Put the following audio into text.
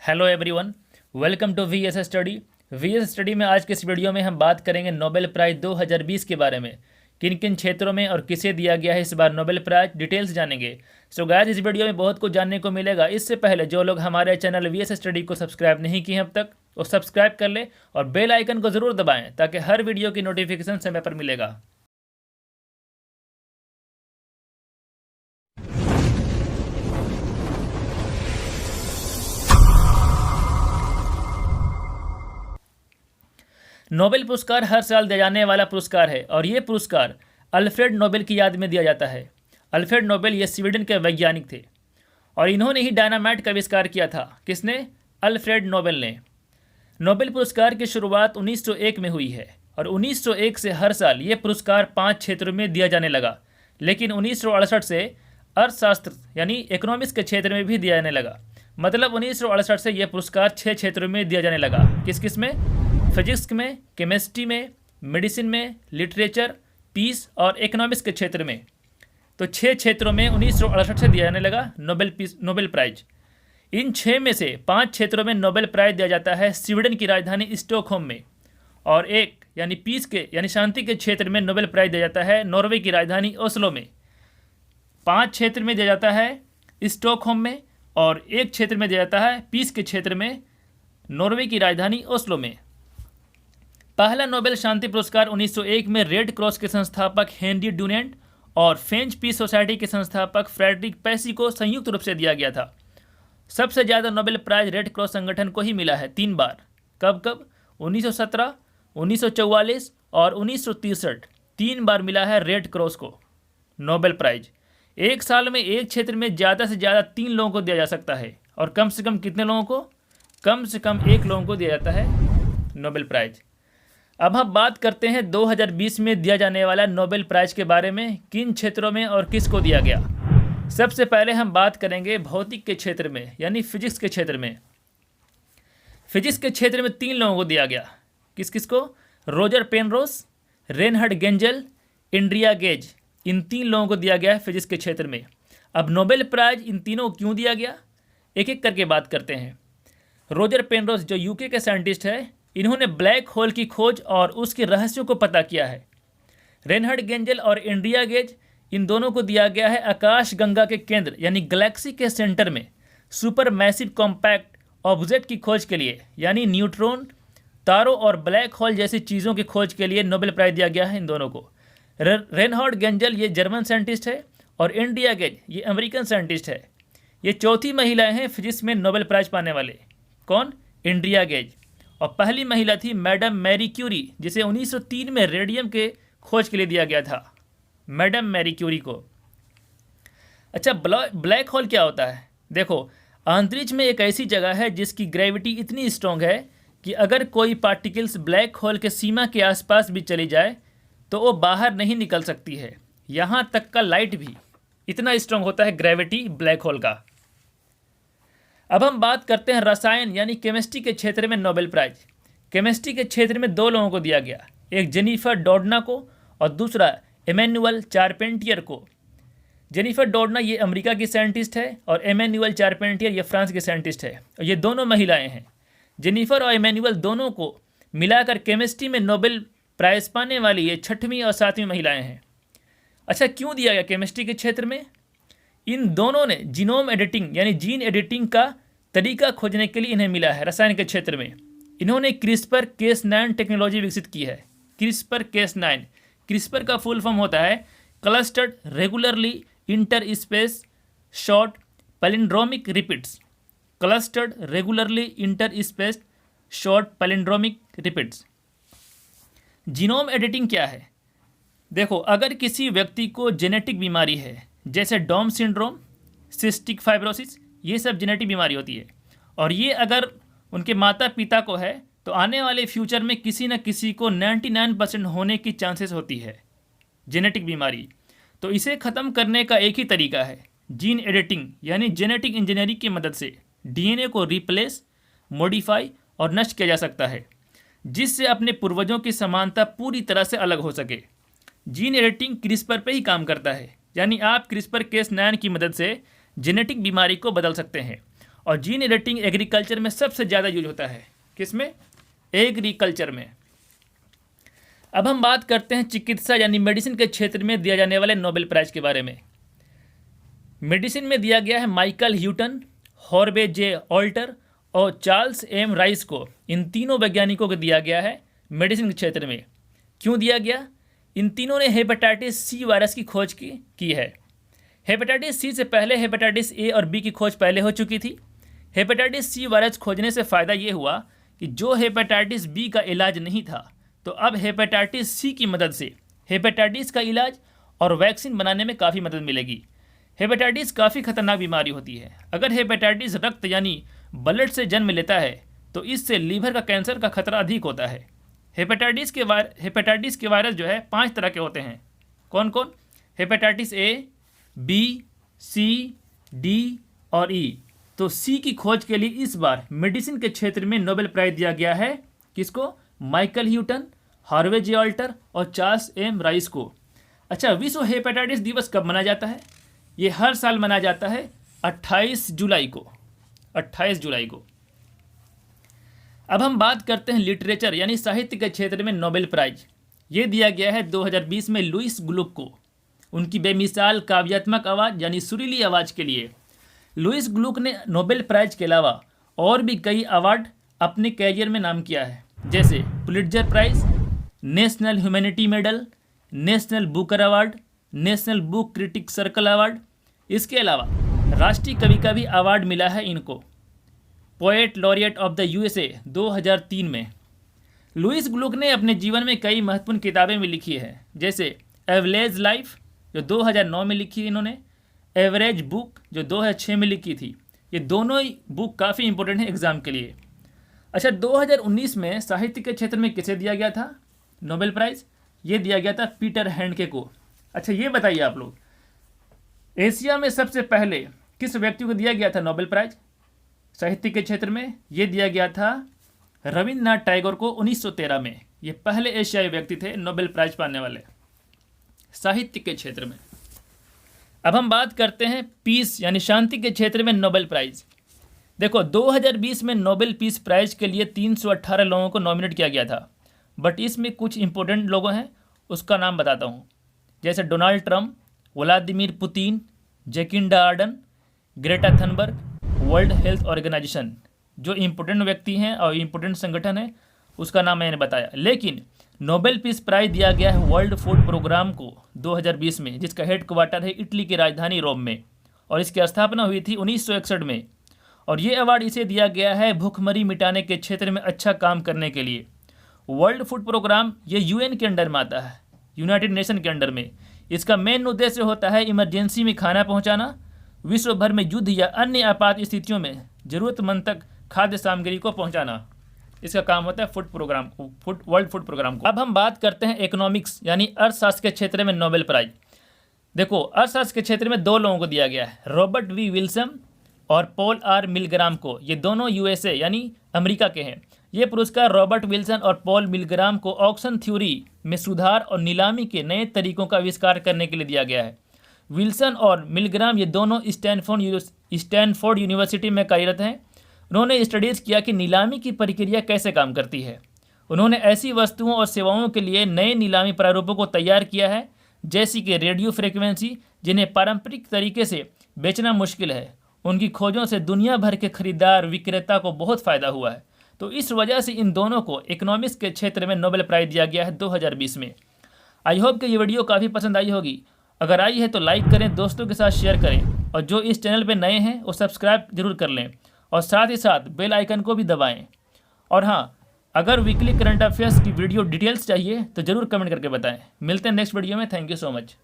Hello everyone, welcome to V S study. V S study में आज के इस वीडियो में हम बात करेंगे नोबेल प्राइज़ 2020 के बारे में। किन किन क्षेत्रों में और किसे दिया गया है इस बार नोबेल प्राइज़, डिटेल्स जानेंगे। सो गाइस, इस वीडियो में बहुत कुछ जानने को मिलेगा। इससे पहले जो लोग हमारे चैनल वी एस स्टडी को सब्सक्राइब नहीं किए हैं अब तक, वो सब्सक्राइब कर ले और बेल आइकन को ज़रूर दबाएँ ताकि हर वीडियो की नोटिफिकेशन समय पर मिलेगा। नोबेल पुरस्कार हर साल दिया जाने वाला पुरस्कार है और ये पुरस्कार अल्फ्रेड नोबेल की याद में दिया जाता है। अल्फ्रेड नोबेल ये स्वीडन के वैज्ञानिक थे और इन्होंने ही डायनामाइट का आविष्कार किया था। किसने? अल्फ्रेड नोबेल ने। नोबेल पुरस्कार की शुरुआत 1901 में हुई है और 1901 से हर साल ये पुरस्कार 5 क्षेत्रों में दिया जाने लगा, लेकिन 1968 से अर्थशास्त्र यानी इकोनॉमिक्स के क्षेत्र में भी दिया जाने लगा। मतलब 1968 से यह पुरस्कार 6 क्षेत्रों में दिया जाने लगा। किस किस में? फिजिक्स में, केमिस्ट्री में, मेडिसिन में, लिटरेचर, पीस और इकोनॉमिक्स के क्षेत्र में। तो 6 क्षेत्रों में 1968 से दिया जाने लगा नोबेल प्राइज। इन 6 में से 5 क्षेत्रों में नोबेल प्राइज दिया जाता है स्वीडन की राजधानी स्टॉकहोम में, और एक यानी पीस के यानी शांति के क्षेत्र में नोबेल प्राइज दिया जाता है नॉर्वे की राजधानी ओस्लो में। 5 क्षेत्र में दिया जाता है स्टॉकहोम में और एक क्षेत्र में दिया जाता है पीस के क्षेत्र में नॉर्वे की राजधानी ओस्लो में। पहला नोबेल शांति पुरस्कार 1901 में रेड क्रॉस के संस्थापक हेनरी डुनेंट और फ्रेंच पीस सोसाइटी के संस्थापक फ्रेडरिक पैसी को संयुक्त रूप से दिया गया था। सबसे ज़्यादा नोबेल प्राइज रेड क्रॉस संगठन को ही मिला है 3 बार। कब कब? 1917, 1944 और 1963। 3 बार मिला है रेड क्रॉस को नोबेल प्राइज। एक साल में एक क्षेत्र में ज़्यादा से ज़्यादा 3 लोगों को दिया जा सकता है, और कम से कम कितने लोगों को? कम से कम 1 लोगों को दिया जाता है नोबेल प्राइज। अब हम बात करते हैं 2020 में दिया जाने वाला नोबेल प्राइज के बारे में, किन क्षेत्रों में और किसको दिया गया। सबसे पहले हम बात करेंगे भौतिक के क्षेत्र में यानी फिजिक्स के क्षेत्र में। फिजिक्स के क्षेत्र में 3 लोगों को दिया गया। किस किस को? Roger Penrose, Reinhard Genzel, Andrea Ghez. इन 3 लोगों को दिया गया है फिजिक्स के क्षेत्र में। अब नोबेल प्राइज इन तीनों को क्यों दिया गया, एक एक करके बात करते हैं। रोजर पेनरोस जो यूके के साइंटिस्ट है, इन्होंने ब्लैक होल की खोज और उसके रहस्यों को पता किया है। रेनहार्ड गेंजल और एंड्रिया गेज, इन दोनों को दिया गया है आकाश गंगा के केंद्र यानी गैलेक्सी के सेंटर में सुपर मैसिव कॉम्पैक्ट ऑब्जेक्ट की खोज के लिए, यानी न्यूट्रॉन, तारों और ब्लैक होल जैसी चीज़ों की खोज के लिए नोबेल प्राइज दिया गया है इन दोनों को। रेनहार्ड गेंजल ये जर्मन साइंटिस्ट है और एंड्रिया गेज ये अमेरिकन साइंटिस्ट है। ये चौथी महिलाएं हैं फिजिक्स में नोबेल प्राइज पाने वाले। कौन? Andrea Ghez. और पहली महिला थी मैडम मैरी क्यूरी, जिसे 1903 में रेडियम के खोज के लिए दिया गया था, मैडम मैरी क्यूरी को। अच्छा, ब्लैक होल क्या होता है? देखो, अंतरिक्ष में एक ऐसी जगह है जिसकी ग्रेविटी इतनी स्ट्रॉन्ग है कि अगर कोई पार्टिकल्स ब्लैक होल के सीमा के आसपास भी चली जाए तो वो बाहर नहीं निकल सकती है। यहाँ तक का लाइट भी, इतना स्ट्रॉन्ग होता है ग्रेविटी ब्लैक होल का। अब हम बात करते हैं रसायन यानी केमिस्ट्री के क्षेत्र में नोबेल प्राइज। केमिस्ट्री के क्षेत्र में 2 लोगों को दिया गया, एक जेनिफर डोडना को और दूसरा एमेनुअल चारपेंटियर को। जेनिफर डोडना ये अमेरिका की साइंटिस्ट है और एमेनुअल चारपेंटियर ये फ्रांस की साइंटिस्ट है, और ये दोनों महिलाएं हैं। जेनिफर और एमेनुअल दोनों को मिलाकर केमिस्ट्री में नोबेल प्राइज पाने वाली ये 6वीं और 7वीं महिलाएं हैं। अच्छा, क्यों दिया गया केमिस्ट्री के क्षेत्र में? इन दोनों ने जीनोम एडिटिंग यानी जीन एडिटिंग का तरीका खोजने के लिए इन्हें मिला है रसायन के क्षेत्र में। इन्होंने क्रिस्पर केस9 टेक्नोलॉजी विकसित की है। क्रिस्पर केस9, क्रिस्पर का फुल फॉर्म होता है clustered regularly interspace short palindromic repeats. Clustered regularly interspace short palindromic repeats. Genome editing क्या है? देखो, अगर किसी व्यक्ति को जेनेटिक बीमारी है जैसे डाउन सिंड्रोम, सिस्टिक फाइब्रोसिस, ये सब जेनेटिक बीमारी होती है, और ये अगर उनके माता पिता को है तो आने वाले फ्यूचर में किसी न किसी को 99% होने की चांसेस होती है जेनेटिक बीमारी। तो इसे ख़त्म करने का एक ही तरीका है, जीन एडिटिंग यानी जेनेटिक इंजीनियरिंग की मदद से डीएनए को रिप्लेस, मॉडिफाई और नष्ट किया जा सकता है, जिससे अपने पूर्वजों की समानता पूरी तरह से अलग हो सके। जीन एडिटिंग क्रिस्पर पे ही काम करता है, यानी आप क्रिस्पर केस9 की मदद से जेनेटिक बीमारी को बदल सकते हैं और जीन एडिटिंग एग्रीकल्चर में सबसे ज़्यादा यूज होता है। किसमें? एग्रीकल्चर में। अब हम बात करते हैं चिकित्सा यानी मेडिसिन के क्षेत्र में दिया जाने वाले नोबेल प्राइज के बारे में। मेडिसिन में दिया गया है माइकल ह्यूटन, हॉर्वे जे ऑल्टर और चार्ल्स एम राइस को। इन तीनों वैज्ञानिकों को दिया गया है मेडिसिन के क्षेत्र में। क्यों दिया गया? इन तीनों ने हेपेटाइटिस सी वायरस की खोज की है। हेपेटाइटिस सी से पहले हेपेटाइटिस ए और बी की खोज पहले हो चुकी थी। हेपेटाइटिस सी वायरस खोजने से फ़ायदा ये हुआ कि जो हेपेटाइटिस बी का इलाज नहीं था, तो अब हेपेटाइटिस सी की मदद से हेपेटाइटिस का इलाज और वैक्सीन बनाने में काफ़ी मदद मिलेगी। हेपेटाइटिस काफ़ी खतरनाक बीमारी होती है। अगर हेपेटाइटिस रक्त यानी ब्लड से जन्म लेता है तो इससे लीवर का कैंसर का खतरा अधिक होता है। हेपेटाइटिस के वायरस जो है 5 तरह के होते हैं। कौन कौन? Hepatitis A, B, C, D और ई। तो सी की खोज के लिए इस बार मेडिसिन के क्षेत्र में नोबेल प्राइज दिया गया है। किसको? माइकल ह्यूटन, हार्वे जे ऑल्टर और चार्ल्स एम राइस को। अच्छा, विश्व हेपेटाइटिस दिवस कब मनाया जाता है? ये हर साल मनाया जाता है 28 जुलाई को। 28 जुलाई को। अब हम बात करते हैं लिटरेचर यानी साहित्य के क्षेत्र में नोबेल प्राइज। ये दिया गया है 2020 में लुईस ग्लुक को, उनकी बेमिसाल काव्यात्मक आवाज़ यानी सुरीली आवाज़ के लिए। लुईस ग्लुक ने नोबेल प्राइज के अलावा और भी कई अवार्ड अपने कैरियर में नाम किया है, जैसे Pulitzer prize, national humanity medal, national booker award, national book critic circle award. इसके अलावा राष्ट्रीय कवि का भी अवार्ड मिला है इनको, poet laureate of the USA 2003 में। लुईस ग्लुक ने अपने जीवन में कई महत्वपूर्ण किताबें भी लिखी है, जैसे एवरेज लाइफ जो 2009 में लिखी इन्होंने, एवरेज बुक जो 2006 में लिखी थी। ये दोनों ही बुक काफ़ी इंपॉर्टेंट है एग्जाम के लिए। अच्छा, 2019 में साहित्य के क्षेत्र में किसे दिया गया था नोबेल प्राइज? ये दिया गया था पीटर हैंडके को। अच्छा, ये बताइए आप लोग, एशिया में सबसे पहले किस व्यक्ति को दिया गया था नोबेल प्राइज साहित्य के क्षेत्र में? ये दिया गया था रविंद्रनाथ टैगोर को 1913 में। ये पहले एशियाई व्यक्ति थे नोबेल प्राइज पाने वाले साहित्य के क्षेत्र में। अब हम बात करते हैं पीस यानी शांति के क्षेत्र में नोबेल प्राइज। देखो, 2020 में नोबेल पीस प्राइज के लिए 318 लोगों को नॉमिनेट किया गया था, बट इसमें कुछ इंपॉर्टेंट लोगों हैं, उसका नाम बताता हूँ, जैसे Donald Trump, Vladimir Putin, Jacinda Ardern, Greta Thunberg, world health organization. जो इम्पोर्टेंट व्यक्ति हैं और इम्पोर्टेंट संगठन है उसका नाम मैंने बताया। लेकिन नोबेल पीस प्राइज दिया गया है वर्ल्ड फूड प्रोग्राम को 2020 में, जिसका हेडक्वार्टर है इटली की राजधानी रोम में, और इसकी स्थापना हुई थी 1961 में। और ये अवार्ड इसे दिया गया है भूखमरी मिटाने के क्षेत्र में अच्छा काम करने के लिए। वर्ल्ड फूड प्रोग्राम ये यूएन के अंडर में आता है, यूनाइटेड नेशन के अंडर में। इसका मेन उद्देश्य होता है इमरजेंसी में खाना पहुंचाना, विश्व भर में युद्ध या अन्य आपात स्थितियों में ज़रूरतमंद तक खाद्य सामग्री को पहुंचाना। इसका काम होता है वर्ल्ड फूड प्रोग्राम को। अब हम बात करते हैं इकोनॉमिक्स यानी अर्थशास्त्र के क्षेत्र में नोबेल प्राइज। देखो, अर्थशास्त्र के क्षेत्र में 2 लोगों को दिया गया है, रॉबर्ट वी विल्सन और पॉल आर मिलग्राम को। ये दोनों यूएसए यानी अमेरिका के हैं। ये पुरस्कार रॉबर्ट विल्सन और पॉल मिलग्राम को ऑक्शन थ्योरी में सुधार और नीलामी के नए तरीकों का आविष्कार करने के लिए दिया गया है। विल्सन और मिलग्राम ये दोनों स्टैनफोर्ड यूनिवर्सिटी में कार्यरत हैं। उन्होंने स्टडीज़ किया कि नीलामी की प्रक्रिया कैसे काम करती है। उन्होंने ऐसी वस्तुओं और सेवाओं के लिए नए नीलामी प्रारूपों को तैयार किया है, जैसी कि रेडियो फ्रिक्वेंसी, जिन्हें पारंपरिक तरीके से बेचना मुश्किल है। उनकी खोजों से दुनिया भर के खरीदार विक्रेता को बहुत फ़ायदा हुआ है। तो इस वजह से इन दोनों को इकोनॉमिक्स के क्षेत्र में नोबेल प्राइज़ दिया गया है 2020 में। आई होप कि ये वीडियो काफ़ी पसंद आई होगी। अगर आई है तो लाइक करें, दोस्तों के साथ शेयर करें, और जो इस चैनल पर नए हैं वो सब्सक्राइब जरूर कर लें, और साथ ही साथ बेल आइकन को भी दबाएं। और हाँ, अगर वीकली करंट अफेयर्स की वीडियो डिटेल्स चाहिए तो ज़रूर कमेंट करके बताएं। मिलते हैं नेक्स्ट वीडियो में। Thank you so much.